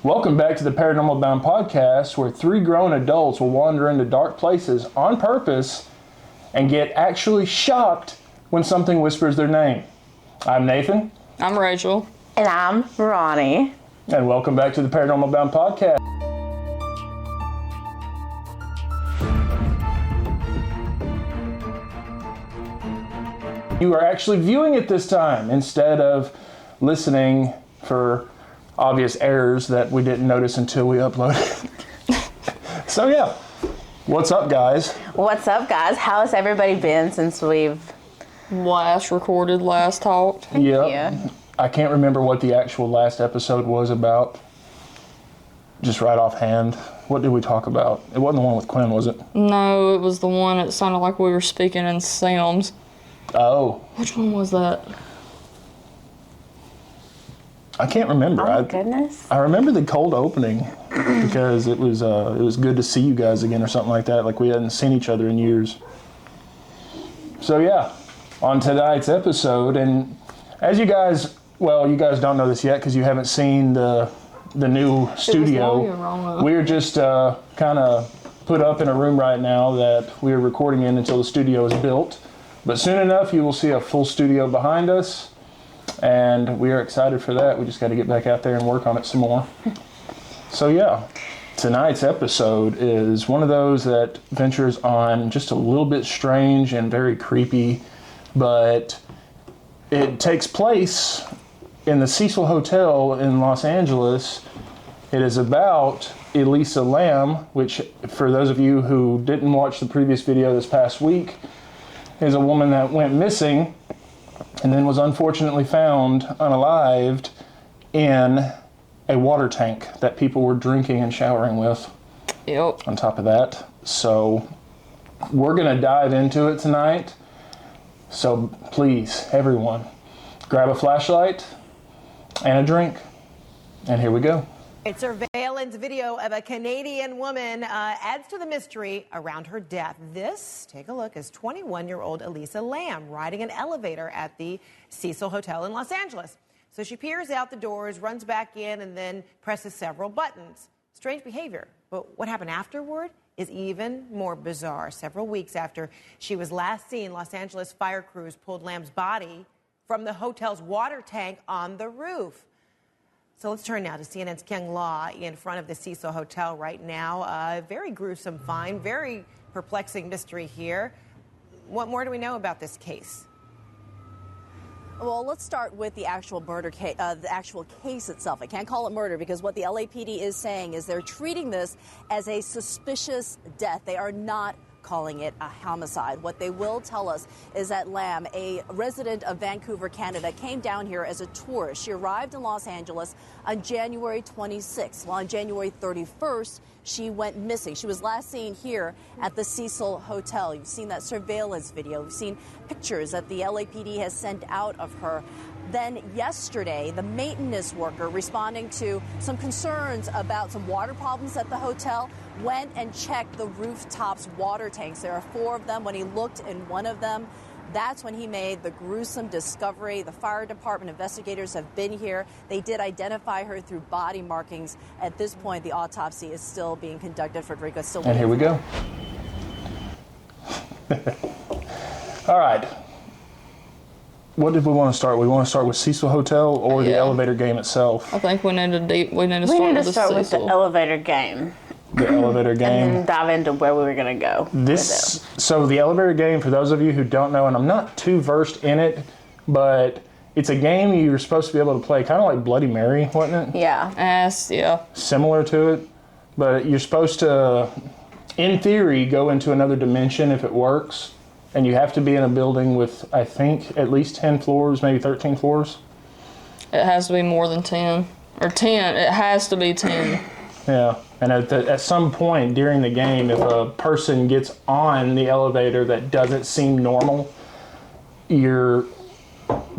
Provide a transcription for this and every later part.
Welcome back to the Paranormal Bound podcast, where three grown adults will wander into dark places on purpose and get actually shocked when something whispers their name. I'm Nathan. I'm Rachel. And I'm Ronnie. And welcome back to the Paranormal Bound podcast. You are actually viewing it this time instead of listening for obvious errors that we didn't notice until we uploaded. So yeah, what's up, guys? What's up, guys? How has everybody been since we've Last talked. Yep. Yeah. I can't remember what the actual last episode was about. Just right offhand. What did we talk about? It wasn't the one with Quinn, was it? No, it was the one that sounded like we were speaking in Sims. Oh. Which one was that? I can't remember. Oh, goodness. I remember the cold opening because it was good to see you guys again or something like that. Like we hadn't seen each other in years. So yeah, on tonight's episode, and as you guys don't know this yet because you haven't seen the new studio. We're just kind of put up in a room right now that we're recording in until the studio is built. But soon enough, you will see a full studio behind us. And we are excited for that. We just got to get back out there and work on it some more. So yeah, tonight's episode is one of those that ventures on just a little bit strange and very creepy, but it takes place in the Cecil Hotel in Los Angeles. It is about Elisa Lam, which for those of you who didn't watch the previous video this past week, is a woman that went missing and then was unfortunately found unalived in a water tank that people were drinking and showering with. Yep. On top of that. So we're going to dive into it tonight. So please, everyone, grab a flashlight and a drink. And here we go. A surveillance video of a Canadian woman adds to the mystery around her death. This, take a look, is 21-year-old Elisa Lam riding an elevator at the Cecil Hotel in Los Angeles. So she peers out the doors, runs back in, and then presses several buttons. Strange behavior. But what happened afterward is even more bizarre. Several weeks after she was last seen, Los Angeles fire crews pulled Lam's body from the hotel's water tank on the roof. So let's turn now to CNN's Kyung Law in front of the Cecil Hotel right now. Very gruesome find, very perplexing mystery here. What more do we know about this case? Well, let's start with the actual murder case, the actual case itself. I can't call it murder because what the LAPD is saying is they're treating this as a suspicious death. They are not calling it a homicide. What they will tell us is that Lam, a resident of Vancouver, Canada, came down here as a tourist. She arrived in Los Angeles on January 26th. Well, on January 31st, she went missing. She was last seen here at the Cecil Hotel. You've seen that surveillance video. You've seen pictures that the LAPD has sent out of her. Then yesterday, the maintenance worker, responding to some concerns about some water problems at the hotel, went and checked the rooftop's water tanks. There are 4 of them. When he looked in one of them, that's when he made the gruesome discovery. The fire department investigators have been here. They did identify her through body markings. At this point, the autopsy is still being conducted. Frederica, still. And here we go. All right. What did we want to start with? We want to start with Cecil Hotel or the elevator game itself? I think we need to start with the elevator game. The elevator game. And then dive into where we were going to go. So the elevator game, for those of you who don't know, and I'm not too versed in it, but it's a game you're supposed to be able to play, kind of like Bloody Mary, wasn't it? Yeah. Yeah. Similar to it, but you're supposed to, in theory, go into another dimension if it works. And you have to be in a building with, I think, at least 10 floors, maybe 13 floors. It has to be more than 10. Or 10. It has to be 10. Yeah. And at some point during the game, if a person gets on the elevator that doesn't seem normal, you're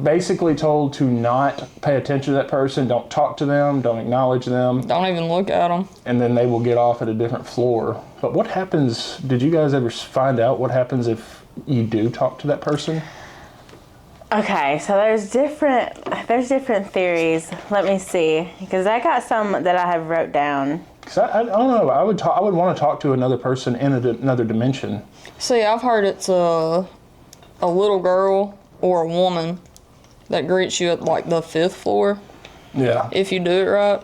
basically told to not pay attention to that person, don't talk to them, don't acknowledge them. Don't even look at them. And then they will get off at a different floor. But what happens, did you guys ever find out what happens if you do talk to that person? Okay, so there's different theories. Let me see, because I got some that I have wrote down. Cause I don't know. I would want to talk to another person in another dimension. See, I've heard it's a little girl or a woman that greets you at like the 5th floor Yeah. if you do it right.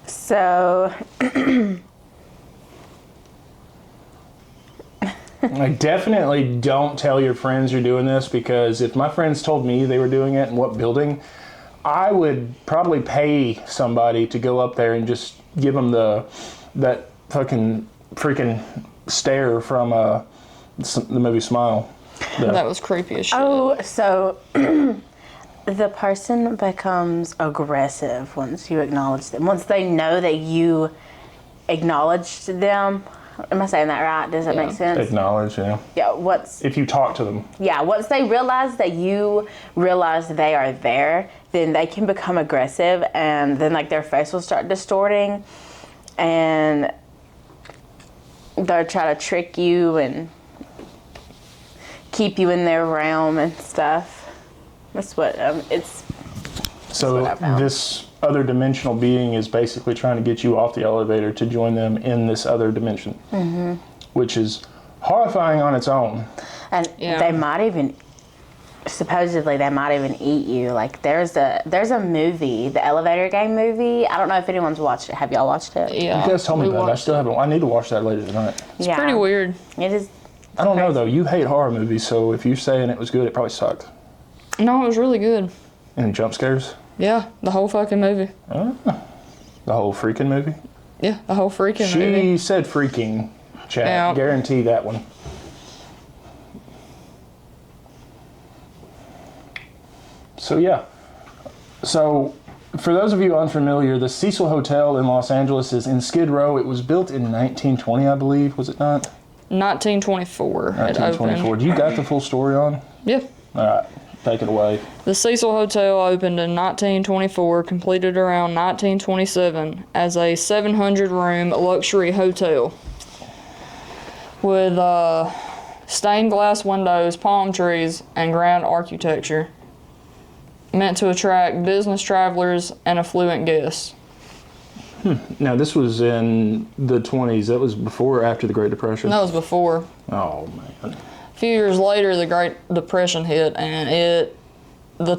So, I definitely don't tell your friends you're doing this, because if my friends told me they were doing it and what building, I would probably pay somebody to go up there and just give them that fucking freaking stare from the movie Smile. That was creepy as shit. oh, so the person becomes aggressive once you acknowledge them. Once they know that you acknowledged them. Am I saying that right? Does that make sense? Acknowledge, yeah. Yeah. If you talk to them. Yeah, once they realize that you realize they are there, then they can become aggressive, and then like their face will start distorting, and they'll try to trick you and keep you in their realm and stuff. That's what it's. So what I found. this other dimensional being is basically trying to get you off the elevator to join them in this other dimension, which is horrifying on its own. And Yeah. they might even, supposedly they might even eat you. Like there's a movie, the Elevator Game movie. I don't know if anyone's watched it. Have y'all watched it? Yeah. You guys told me we about it. I watched still haven't. I need to watch that later tonight. It's pretty weird. It is. I don't know though. You hate horror movies, so if you're saying it was good, it probably sucked. No, it was really good. Any jump scares? Yeah, the whole fucking movie. The whole freaking movie? Yeah, the whole freaking She movie. said freaking, chat. Yeah. Guarantee that one. So yeah. So for those of you unfamiliar, the Cecil Hotel in Los Angeles is in Skid Row. It was built in 1920, I believe. Was it not? 1924. It 1924. opened. Do you got the full story on? Yeah. All right. Take it away. The Cecil Hotel opened in 1924, completed around 1927 as a 700-room luxury hotel with stained glass windows, palm trees, and grand architecture, meant to attract business travelers and affluent guests. Now, this was in the 20s. That was before or after the Great Depression? That was before. Oh, man. A few years later, the Great Depression hit, and the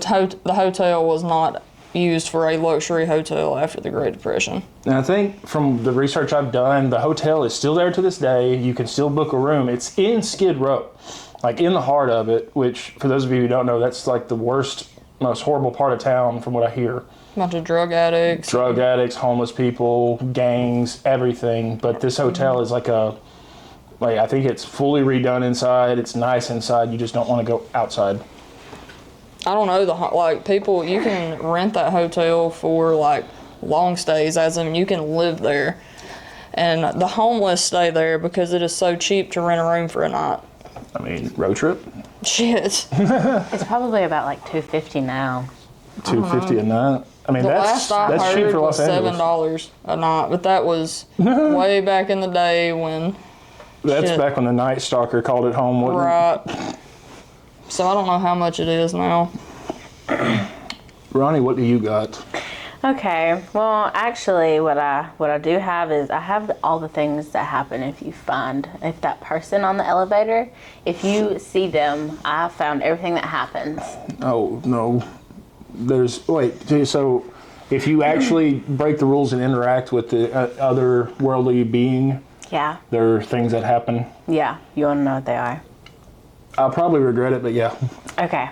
hotel was not used for a luxury hotel after the Great Depression. And I think from the research I've done, the hotel is still there to this day. You can still book a room. It's in Skid Row, like in the heart of it, which for those of you who don't know, that's like the worst, most horrible part of town from what I hear. Bunch of drug addicts. Drug addicts, homeless people, gangs, everything. But this hotel is like I think it's fully redone inside. It's nice inside. You just don't want to go outside. I don't know, people, you can rent that hotel for like long stays, as in you can live there. And the homeless stay there because it is so cheap to rent a room for a night. I mean, road trip? Shit. It's probably about like $250 now. $250 a night. I mean, The that's last I cheap heard for was Los Angeles. $7 a night, but that was way back in the day when. That's shit. back when the Night Stalker called it home, wasn't it? Right. So I don't know how much it is now. Ronnie, what do you got? Okay, well, actually, what I do have is I have all the things that happen if that person on the elevator, if you see them, I found everything that happens. Oh, no. So if you actually break the rules and interact with the other worldly being, Yeah, there are things that happen. yeah, you want to know what they are? I'll probably regret it, but yeah. Okay,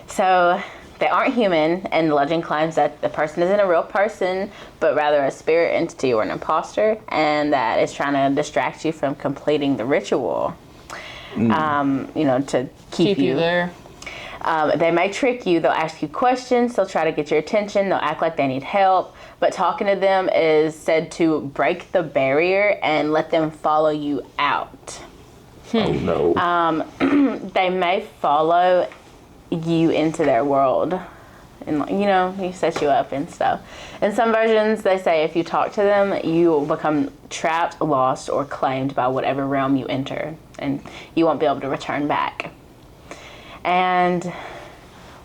so they aren't human, and the legend claims that the person isn't a real person, but rather a spirit entity or an imposter, and that it's trying to distract you from completing the ritual. To keep Keep you there. They may trick you. They'll ask you questions. They'll try to get your attention. They'll act like they need help. But talking to them is said to break the barrier and let them follow you out. Oh, no. They may follow you into their world. and he sets you up and stuff. In some versions, they say if you talk to them, you will become trapped, lost, or claimed by whatever realm you enter, and you won't be able to return back. And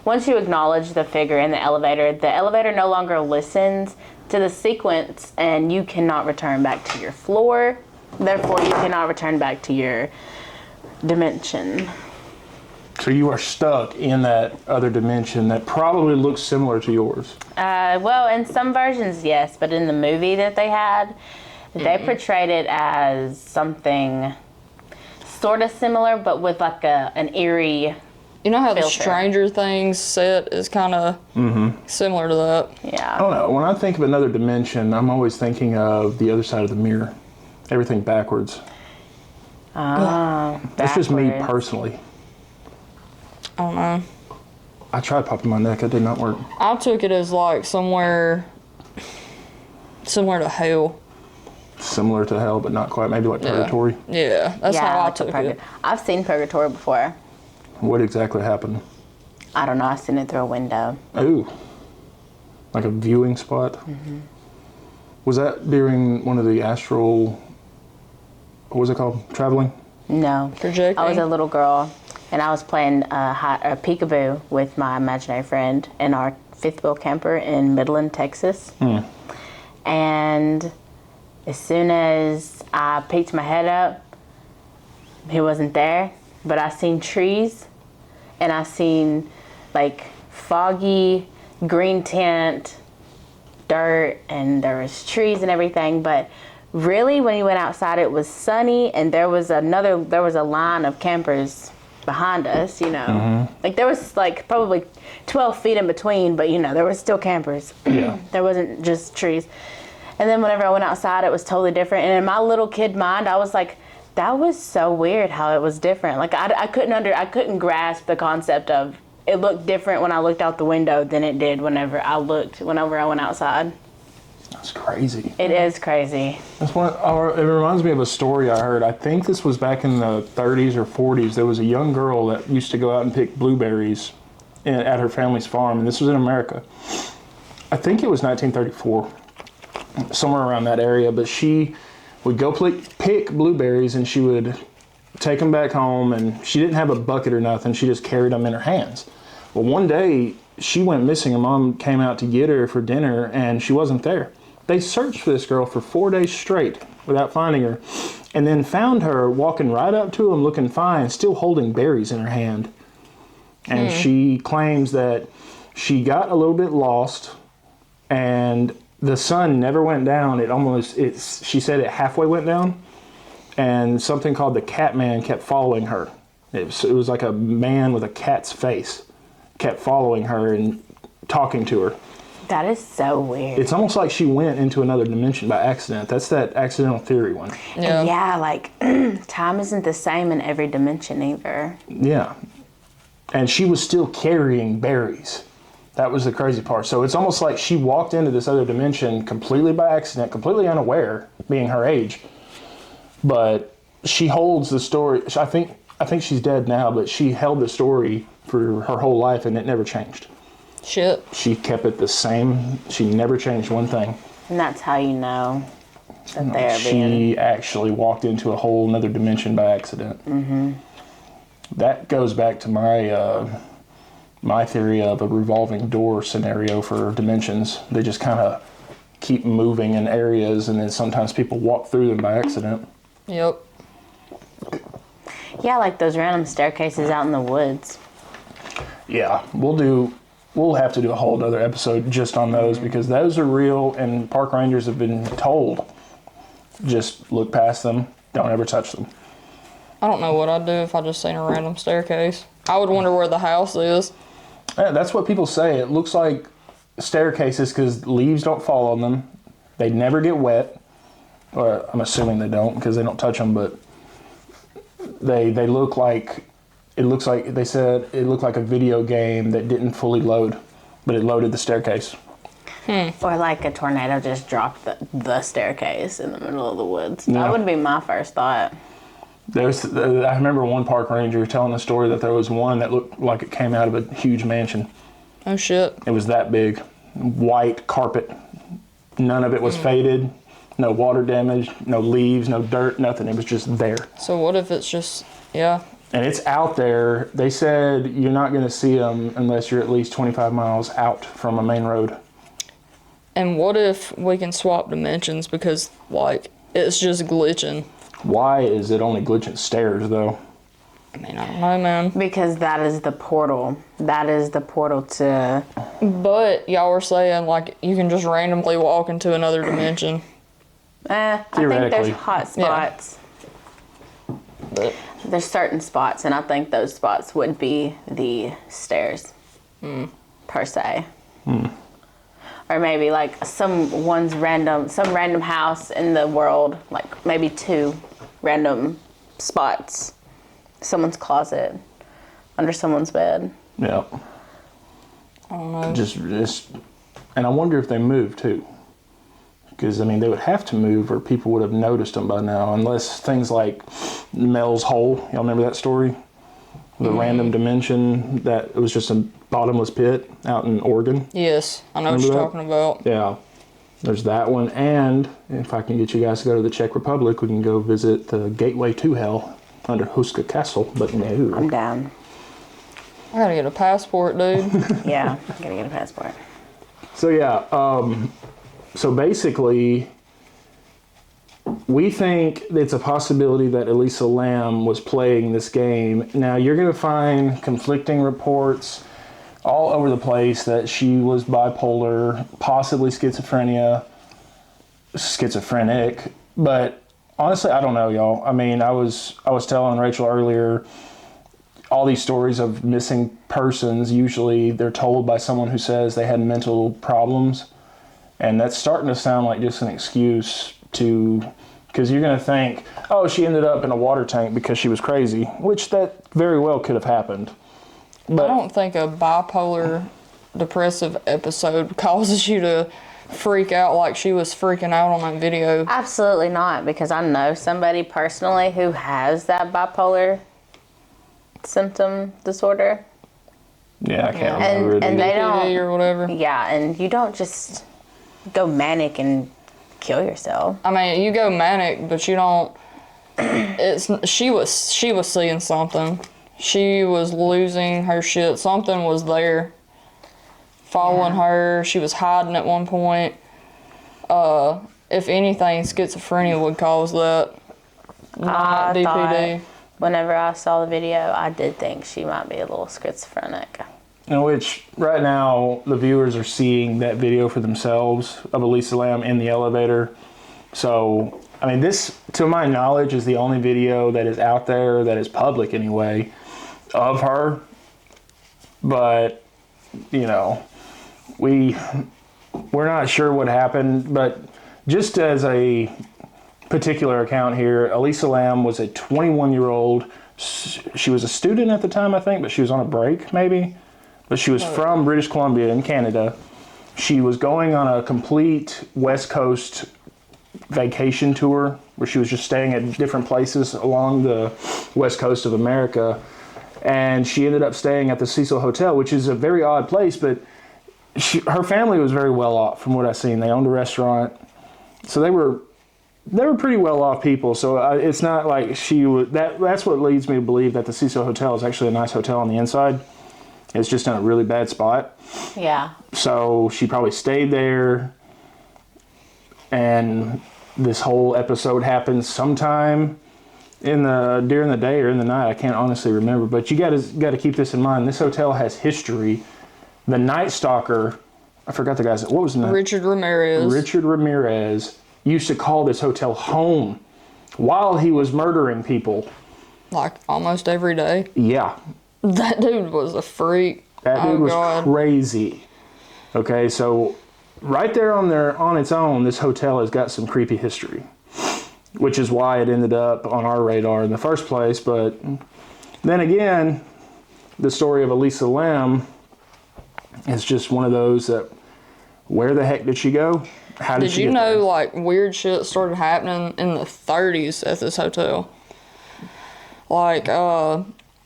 once you acknowledge the figure in the elevator no longer listens to the sequence, and you cannot return back to your floor. Therefore, you cannot return back to your dimension. So you are stuck in that other dimension that probably looks similar to yours. Well, in some versions, yes, but in the movie that they had, they portrayed it as something sort of similar, but with like an eerie. You know how the filter. Stranger Things set is kind of similar to that? Yeah. I don't know. When I think of another dimension, I'm always thinking of the other side of the mirror. Everything backwards. That's just me Backwards. personally. I don't know. I tried popping my neck. It did not work. I took it as like somewhere similar to hell. Similar to hell, but not quite. Maybe like purgatory. Yeah, that's how I like took the it. I've seen Purgatory before. What exactly happened? I don't know. I've seen it through a window. Ooh. Like a viewing spot? Was that during one of the astral, what was it called? Traveling? No. Projecting. I was a little girl, and I was playing peekaboo with my imaginary friend in our fifth wheel camper in Midland, Texas. And as soon as I peeked my head up, he wasn't there, but I seen trees, and I seen like foggy green tint, dirt, and there was trees and everything. But really, when you went outside, it was sunny, and there was a line of campers behind us, like there was like probably 12 feet in between, but there were still campers. Yeah. There wasn't just trees. And then whenever I went outside, it was totally different. And in my little kid mind, I was like, that was so weird how it was different. Like I couldn't grasp the concept of it looked different when I looked out the window than it did whenever I went outside. That's crazy. It is crazy. It reminds me of a story I heard. I think this was back in the 30s or 40s. There was a young girl that used to go out and pick blueberries at her family's farm, and this was in America. I think it was 1934, somewhere around that area, but she would go pick blueberries, and she would take them back home, and she didn't have a bucket or nothing. She just carried them in her hands. Well, one day she went missing. Her mom came out to get her for dinner, and she wasn't there. They searched for this girl for 4 days straight without finding her, and then found her walking right up to them looking fine, still holding berries in her hand. And she claims that she got a little bit lost, and the sun never went down. She said it halfway went down, and something called the cat man kept following her. It was like a man with a cat's face kept following her and talking to her. That is so weird. It's almost like she went into another dimension by accident. That's that accidental theory one. Yeah. And yeah, like time isn't the same in every dimension either. Yeah. And she was still carrying berries. That was the crazy part. So it's almost like she walked into this other dimension completely by accident, completely unaware, being her age. But she holds the story. I think she's dead now, but she held the story for her whole life, and it never changed. Shit. She kept it the same. She never changed one thing. And that's how you know that they are being... She actually walked into a whole nother dimension by accident. That goes back to my theory of a revolving door scenario for dimensions. They just kind of keep moving in areas, and then sometimes people walk through them by accident. Yep. Yeah, like those random staircases out in the woods. Yeah, we'll have to do a whole other episode just on those, because those are real, and park rangers have been told, just look past them, don't ever touch them. I don't know what I'd do if I just seen a random staircase. I would wonder where the house is. Yeah, that's what people say. It looks like staircases because leaves don't fall on them. They never get wet. Or I'm assuming they don't because they don't touch them, but they look like, it looks like, they said it looked like a video game that didn't fully load, but it loaded the staircase. Or like a tornado just dropped the staircase in the middle of the woods. Yeah. That would be my first thought. I remember one park ranger telling the story that there was one that looked like it came out of a huge mansion. Oh shit. It was that big. White carpet. None of it was faded. No water damage, no leaves, no dirt, nothing. It was just there. So what if it's just, yeah. And it's out there. They said you're not going to see them unless you're at least 25 miles out from a main road. And what if we can swap dimensions because, like, it's just glitching? Why is it only glitching stairs, though? I mean, I don't know, man. Because that is the portal. That is the portal to... But y'all were saying, like, you can just randomly walk into another dimension. I think Theoretically. there's hot Yeah. spots. But There's certain spots, and I think those spots would be the stairs, per se. Or maybe like some random house in the world, like maybe 2 random spots. Someone's closet, under someone's bed. Yeah. I don't know. Just, and I wonder if they moved, too. Because, I mean, they would have to move or people would have noticed them by now, unless things like Mel's Hole, y'all remember that story? The random dimension that it was just a bottomless pit out in Oregon. Yes, I know what Remember you're that? talking about. Yeah, there's that one. And if I can get you guys to go to the Czech Republic, we can go visit the gateway to hell under Huska Castle, but no. I'm down. I gotta get a passport, dude. Yeah, I gotta get a passport. So yeah, so basically, we think it's a possibility that Elisa Lam was playing this game. Now, you're going to find conflicting reports all over the place that she was bipolar, possibly schizophrenic. But honestly, I don't know, y'all. I mean, I was telling Rachel earlier, all these stories of missing persons, usually they're told by someone who says they had mental problems. And that's starting to sound like just an excuse because you're going to think, oh, she ended up in a water tank because she was crazy, which that very well could have happened. I don't think a bipolar depressive episode causes you to freak out like she was freaking out on that video. Absolutely not, because I know somebody personally who has that bipolar symptom disorder. Yeah, I can't remember it And either. they don't... or whatever. Yeah, and you don't just go manic and kill yourself. I mean, you go manic, but you don't. She was seeing something. She was losing her shit. Something was there, following her. She was hiding at one point. If anything, schizophrenia would cause that. Not DPD. Whenever I saw the video, I did think she might be a little schizophrenic. In which, right now, the viewers are seeing that video for themselves of Elisa Lam in the elevator. So, I mean, this, to my knowledge, is the only video that is out there, that is public anyway, of her. But, you know, we're not sure what happened, but just as a particular account here, Elisa Lam was a 21-year-old. She was a student at the time, I think, but she was on a break, maybe. But she was from British Columbia in Canada. She was going on a complete West Coast vacation tour where she was just staying at different places along the West Coast of America. And she ended up staying at the Cecil Hotel, which is a very odd place, but her family was very well off from what I've seen. They owned a restaurant. So they were pretty well off people. So it's not like she was, that's what leads me to believe that the Cecil Hotel is actually a nice hotel on the inside. It's just in a really bad spot. Yeah. So she probably stayed there, and this whole episode happened sometime during the day or in the night. I can't honestly remember, but you got to keep this in mind. This hotel has history. The Night Stalker, I forgot the guy's, what was his name? Richard Ramirez. Richard Ramirez used to call this hotel home while he was murdering people. Like almost every day. Yeah. That dude was a freak. That dude was crazy. Okay, so right there on its own, this hotel has got some creepy history, which is why it ended up on our radar in the first place. But then again, the story of Elisa Lam is just one of those that, where the heck did she go? How did she you get know, there? like, weird shit started happening in the 30s at this hotel? Like,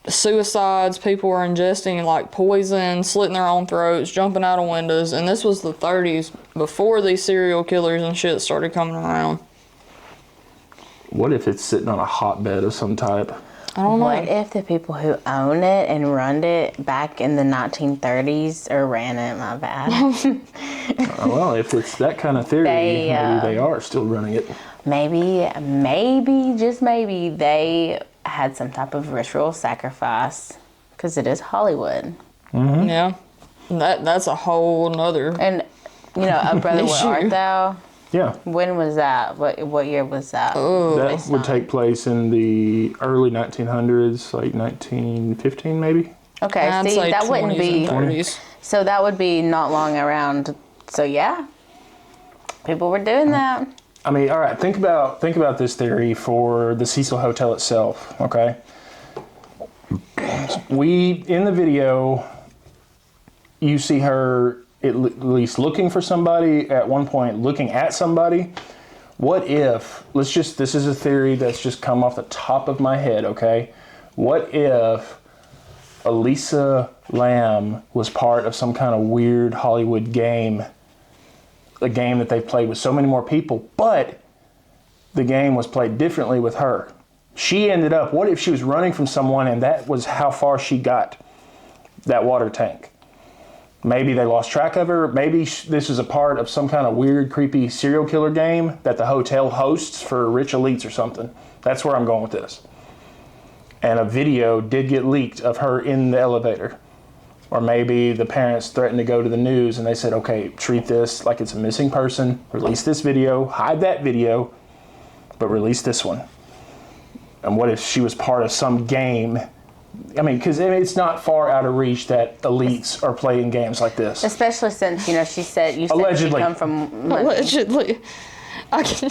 suicides, people were ingesting like poison, slitting their own throats, jumping out of windows, and this was the 30s, before these serial killers and shit started coming around. What if it's sitting on a hotbed of some type? I don't know. What if the people who own it and run it back in the 1930s, or ran it, my bad. Well, if it's that kind of theory, They, maybe they are still running it. maybe, just maybe, they had some type of ritual sacrifice, because it is Hollywood. Yeah. That's a whole nother. And, you know, A Brother, Where Issue. Art Thou? Yeah. When was that? What year was that? That would take place in the early 1900s, like 1915 maybe. Okay, I'd see, say that wouldn't 20s be... and 30s. So that would be not long around. So yeah, people were doing that. I mean, all right, think about this theory for the Cecil Hotel itself, okay? In the video, you see her at least looking for somebody, at one point looking at somebody. What if, this is a theory that's just come off the top of my head, okay? What if Elisa Lam was part of some kind of weird Hollywood game, a game that they've played with so many more people, but the game was played differently with her? She ended up, what if she was running from someone and that was how far she got that water tank? Maybe they lost track of her. Maybe this is a part of some kind of weird, creepy serial killer game that the hotel hosts for rich elites or something. That's where I'm going with this. And a video did get leaked of her in the elevator. Or maybe the parents threatened to go to the news and they said, okay, treat this like it's a missing person, release this video, hide that video, but release this one. And what if she was part of some game? I mean, because it's not far out of reach that elites are playing games like this. Especially since, you know, you said Allegedly. she come from... Allegedly. I can.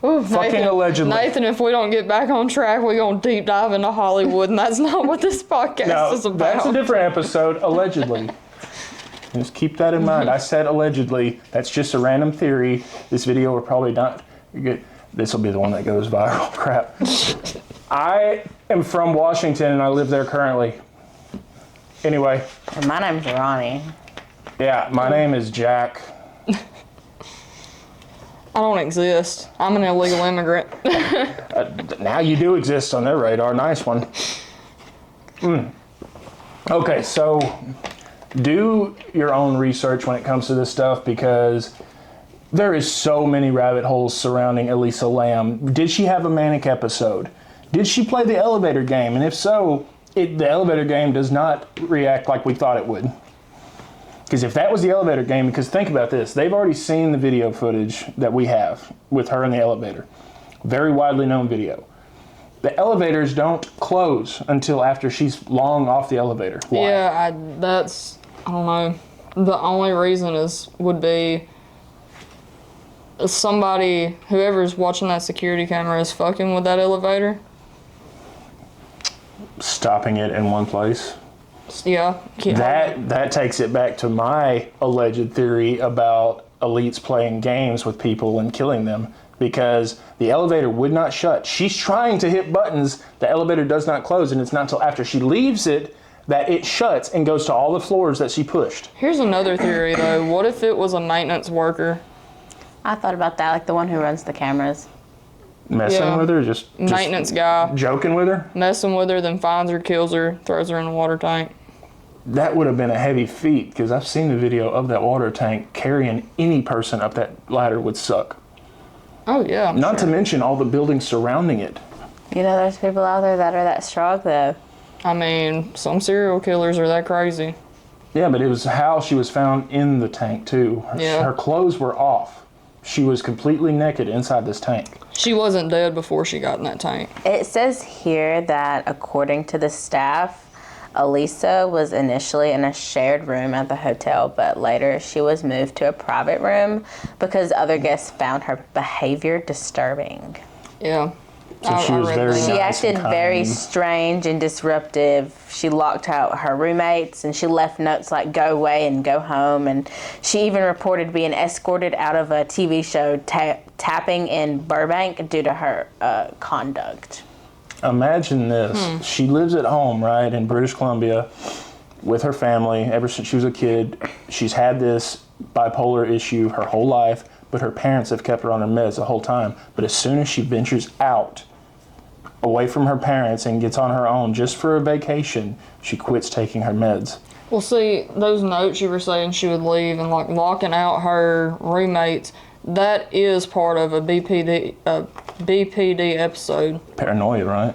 Ooh, Fucking allegedly. Nathan, if we don't get back on track, we're going to deep dive into Hollywood, and that's not what this podcast No, is about. that's a different episode, allegedly. Just keep that in mind. I said allegedly. That's just a random theory. This video will probably not get... This will be the one that goes viral. Crap. I am from Washington and I live there currently. Anyway. And my name's Ronnie. Yeah, my name is Jack. I don't exist. I'm an illegal immigrant. Now you do exist on their radar. Nice one. Okay, so do your own research when it comes to this stuff, because there is so many rabbit holes surrounding Elisa Lam. Did she have a manic episode? Did she play the elevator game? And if so, the elevator game does not react like we thought it would. Because if that was the elevator game, because think about this, they've already seen the video footage that we have with her in the elevator. Very widely known video. The elevators don't close until after she's long off the elevator. Why? Yeah, I don't know. The only reason would be somebody, whoever's watching that security camera is fucking with that elevator. Stopping it in one place. Yeah. That takes it back to my alleged theory about elites playing games with people and killing them, because the elevator would not shut. She's trying to hit buttons, the elevator does not close, and it's not until after she leaves it that it shuts and goes to all the floors that she pushed. Here's another theory though. What if it was a maintenance worker? I thought about that, like the one who runs the cameras. Messing with her, just Maintenance guy. joking with her? Messing with her, then finds her, kills her, throws her in a water tank. That would have been a heavy feat, because I've seen the video of that water tank. Carrying any person up that ladder would suck. Oh yeah. Not to mention all the buildings surrounding it. You know, there's people out there that are that strong, though. I mean, some serial killers are that crazy. Yeah, but it was how she was found in the tank, too. Her clothes were off. She was completely naked inside this tank. She wasn't dead before she got in that tank. It says here that, according to the staff, Elisa was initially in a shared room at the hotel, but later she was moved to a private room because other guests found her behavior disturbing. Yeah. So she was very She nice and acted very kind. strange and disruptive. She locked out her roommates and she left notes like "go away" and "go home." And she even reported being escorted out of a TV show tapping in Burbank due to her conduct. Imagine this. She lives at home, right, in British Columbia with her family ever since she was a kid. She's had this bipolar issue her whole life, but her parents have kept her on her meds the whole time. But as soon as she ventures out, away from her parents and gets on her own just for a vacation, she quits taking her meds. Well, see, those notes you were saying she would leave and like locking out her roommates, that is part of a BPD episode. Paranoia, right?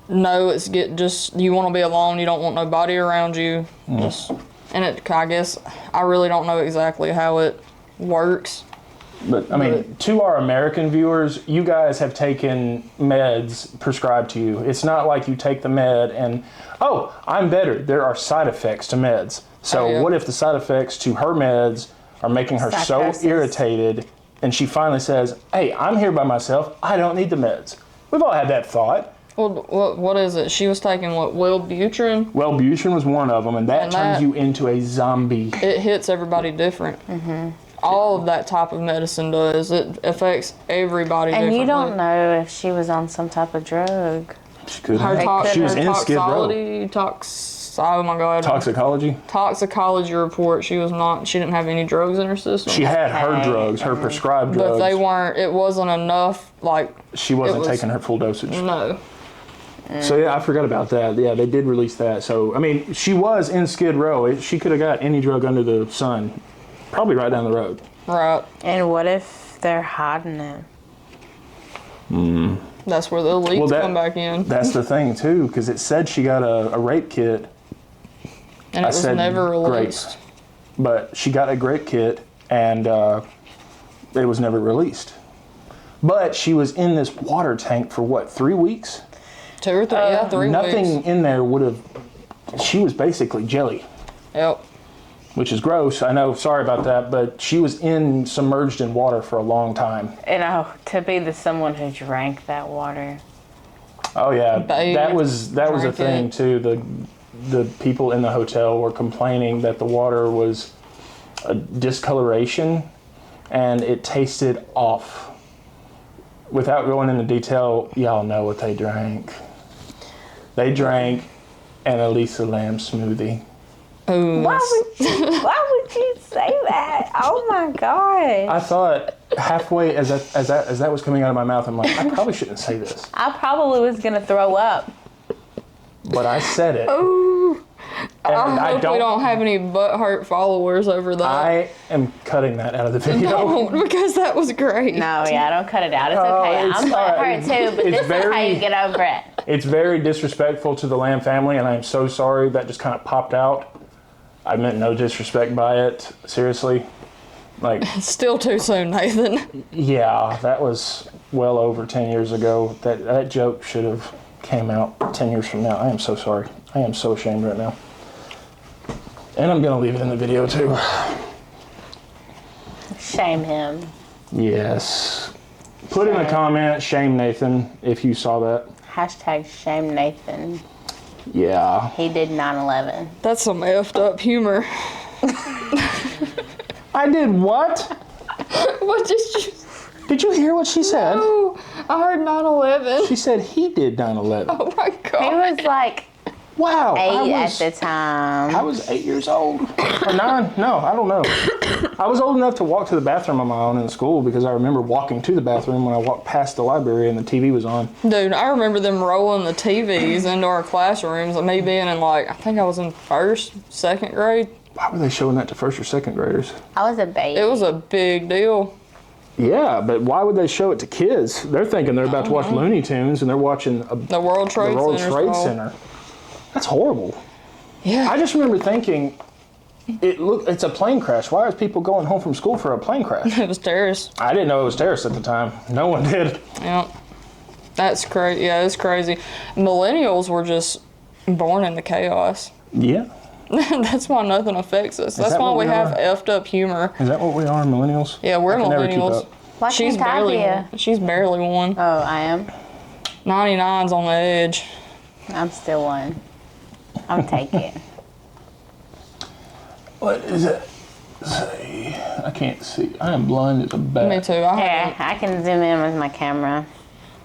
No, it's just you want to be alone. You don't want nobody around you. I guess I really don't know exactly how it works. But I mean, to our American viewers, you guys have taken meds prescribed to you. It's not like you take the med and, oh, I'm better. There are side effects to meds. So what if the side effects to her meds are making her Psychosis. so irritated, and she finally says, hey, I'm here by myself. I don't need the meds. We've all had that thought. Well, what is it? She was taking Wellbutrin. Wellbutrin was one of them, and that turns you into a zombie. It hits everybody different. All of that type of medicine does. It affects everybody And differently. you don't know if she was on some type of drug. She could Her have. She was in Skid Row. Oh my God. Toxicology. Toxicology report. She didn't have any drugs in her system. She had her drugs, her prescribed drugs. But it wasn't enough, She wasn't taking her full dosage. No. So yeah, I forgot about that. Yeah, they did release that. So, I mean, she was in Skid Row. She could have got any drug under the sun. Probably right down the road. Right. And what if they're hiding it? That's where the elites come back in. That's the thing, too, because it said she got a rape kit. And it was never released. Great. But she got a grape kit, and it was never released. But she was in this water tank for what, 3 weeks? 2 or 3, 3 weeks. Nothing in there would have. She was basically jelly. Yep. Which is gross. I know. Sorry about that. But she was submerged in water for a long time. And to be the someone who drank that water. Oh yeah, They that was a drank thing it. too. The people in the hotel were complaining that the water was a discoloration and it tasted off. Without going into detail, y'all know what they drank. They drank an Elisa Lam smoothie. Ooh, Why would you say that? Oh my God. I thought halfway as that was coming out of my mouth, I'm like, I probably shouldn't say this, I probably was going to throw up. but I said it. Ooh. And I hope we don't have any butthurt followers over that. I am cutting that out of the video. Don't, because that was great. No, yeah, don't cut it out. It's okay. it's I'm butthurt too, but it's this is how very- you get over it. It's very disrespectful to the Lamb family, and I'm so sorry that just kind of popped out. I meant no disrespect by it. Seriously. Like, Still too soon, Nathan. yeah, that was well over 10 years ago. That joke should have came out 10 years from now. I am so sorry. I am so ashamed right now. And I'm going to leave it in the video, too. Shame him. Yes. Put in a comment, shame Nathan, if you saw that. Hashtag shame Nathan. Yeah. He did 9/11. That's some effed up humor. I did what? What did you... Did you hear what she said? Oh, I heard 9/11. She said he did 9/11. Oh my He God. was like Wow. 8 at the time. I was 8 years old. Or 9? No, I don't know. I was old enough to walk to the bathroom on my own in school because I remember walking to the bathroom when I walked past the library and the TV was on. Dude, I remember them rolling the TVs into our classrooms and me being in I think I was in 1st, 2nd grade. Why were they showing that to 1st or 2nd graders? I was a baby. It was a big deal. Yeah, but why would they show it to kids? They're thinking they're about to watch Looney Tunes and they're watching The World Trade the World Center's Trade fall. Center. That's horrible. Yeah. I just remember thinking, it's a plane crash. Why are people going home from school for a plane crash? It was terrorists. I didn't know it was terrorists at the time. No one did. Yeah. That's crazy. Yeah, it's crazy. Millennials were just born into chaos. Yeah. That's why nothing affects us. That's that why what we we have are? effed up humor. Is that what we are, millennials? Yeah, we're I can never keep millennials. up. Why She's can't I barely be a- she's barely one. Oh, I am. 99's on the edge. I'm still one. I'll take it. What is it? Say, I can't see. I am blind as a bat. Me too. I Here, haven't- I can zoom in with my camera.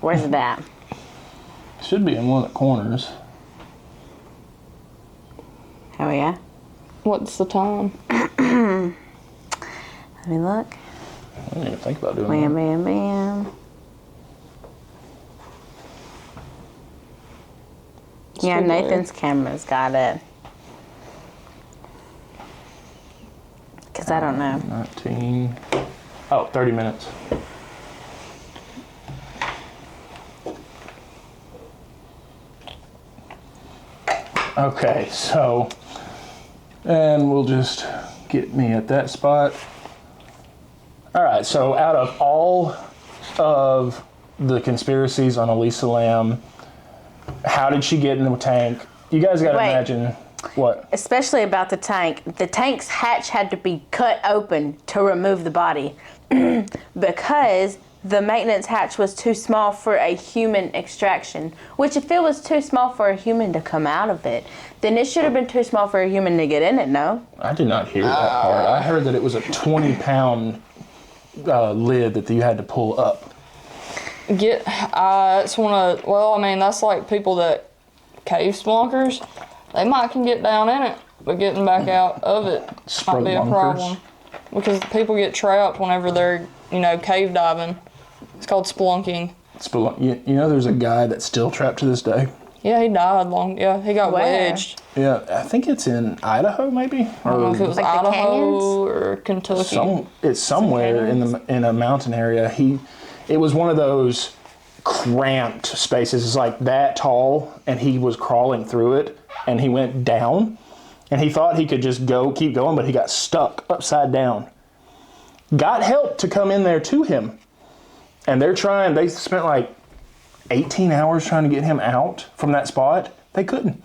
Where's that? Should be in one of the corners. Oh yeah. What's the time? Let me look. I didn't even think about doing Bam, that. bam, bam. Yeah, Still there. Nathan's camera's got it. Because I don't know. 19. Oh, 30 minutes. Okay, so, and we'll just get me at that spot. All right, so out of all of the conspiracies on Elisa Lam, how did she get in the tank? You guys got to Wait. imagine what? Especially about the tank. The tank's hatch had to be cut open to remove the body because the maintenance hatch was too small for a human extraction. Which, if it was too small for a human to come out of it, then it should have been too small for a human to get in it, no? I did not hear that part. I heard that it was a 20-pound lid that you had to pull up. It's one of, well, I mean, that's like people that cave spelunkers. They might can get down in it, but getting back out of it might be a Spelunkers? problem. Because people get trapped whenever they're, cave diving. It's called spelunking. You know, there's a guy that's still trapped to this day. Yeah, he died he got Where? wedged. Yeah, I think it's in Idaho, maybe, I don't know if it was Like the Idaho canyons? or Kentucky. it's somewhere in a mountain area. It was one of those cramped spaces. It's like that tall, and he was crawling through it, and he went down, and he thought he could just keep going, but he got stuck upside down. Got help to come in there to him, and they spent like 18 hours trying to get him out from that spot. They couldn't.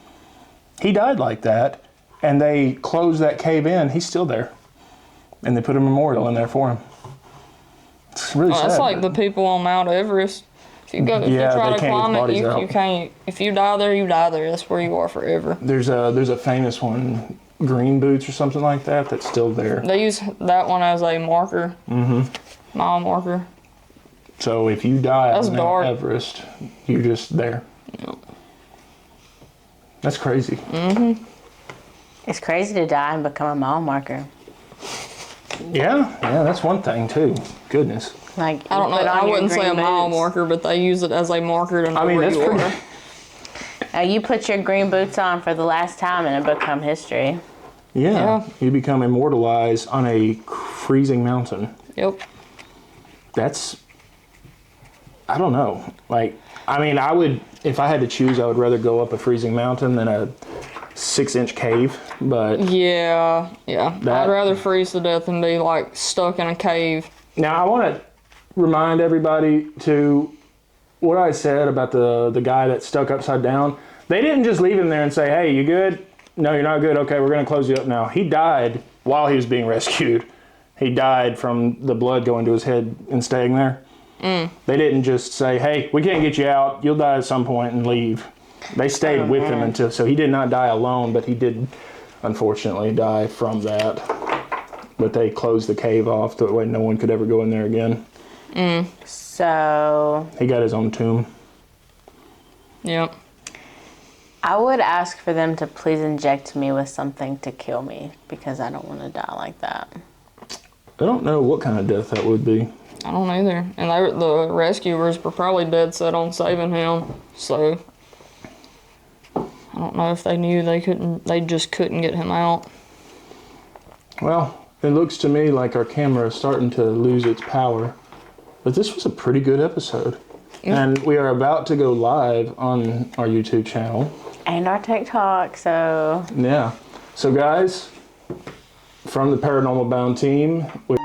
He died like that, and they closed that cave in. He's still there, and they put a memorial in there for him. It's really sad. That's like the people on Mount Everest. If you Yeah, try they to can't get climb it, bodies you out. can't. If you die there, you die there. That's where you are forever. There's a famous one, Green Boots or something like that, that's still there. They use that one as a marker. Mile marker. So if you die That's on Mount dark. Everest, you're just there. Yep. That's crazy. It's crazy to die and become a mile marker. Yeah, that's one thing too. Goodness. Like, I don't know. put on I your wouldn't say a green mile boots. marker, but they use it as a marker to know I mean, where that's you pretty. are. You put your green boots on for the last time and it become history. Yeah, Yeah. you become immortalized on a freezing mountain. Yep. That's, I don't know. Like, I mean, I would, if I had to choose, I would rather go up a freezing mountain than a 6-inch cave. But Yeah. That- I'd rather freeze to death than be like stuck in a cave. now I want to remind everybody to what I said about the guy that's stuck upside down. They didn't just leave him there and say, "Hey, you good? No, you're not good. Okay, we're going to close you up now." He died while he was being rescued. He died from the blood going to his head and staying there. They didn't just say, "Hey, we can't get you out. You'll die at some point," and leave. They stayed with him until, so he did not die alone, but he did unfortunately die from that. But they closed the cave off that way no one could ever go in there again. So He got his own tomb. Yep. I would ask for them to please inject me with something to kill me because I don't want to die like that. I don't know what kind of death that would be. I don't either. And the rescuers were probably dead set on saving him. So I don't know if they knew they just couldn't get him out. Well, it looks to me like our camera is starting to lose its power. But this was a pretty good episode. And we are about to go live on our YouTube channel. And our TikTok, so Yeah. So guys, from the Paranormal Bound team, we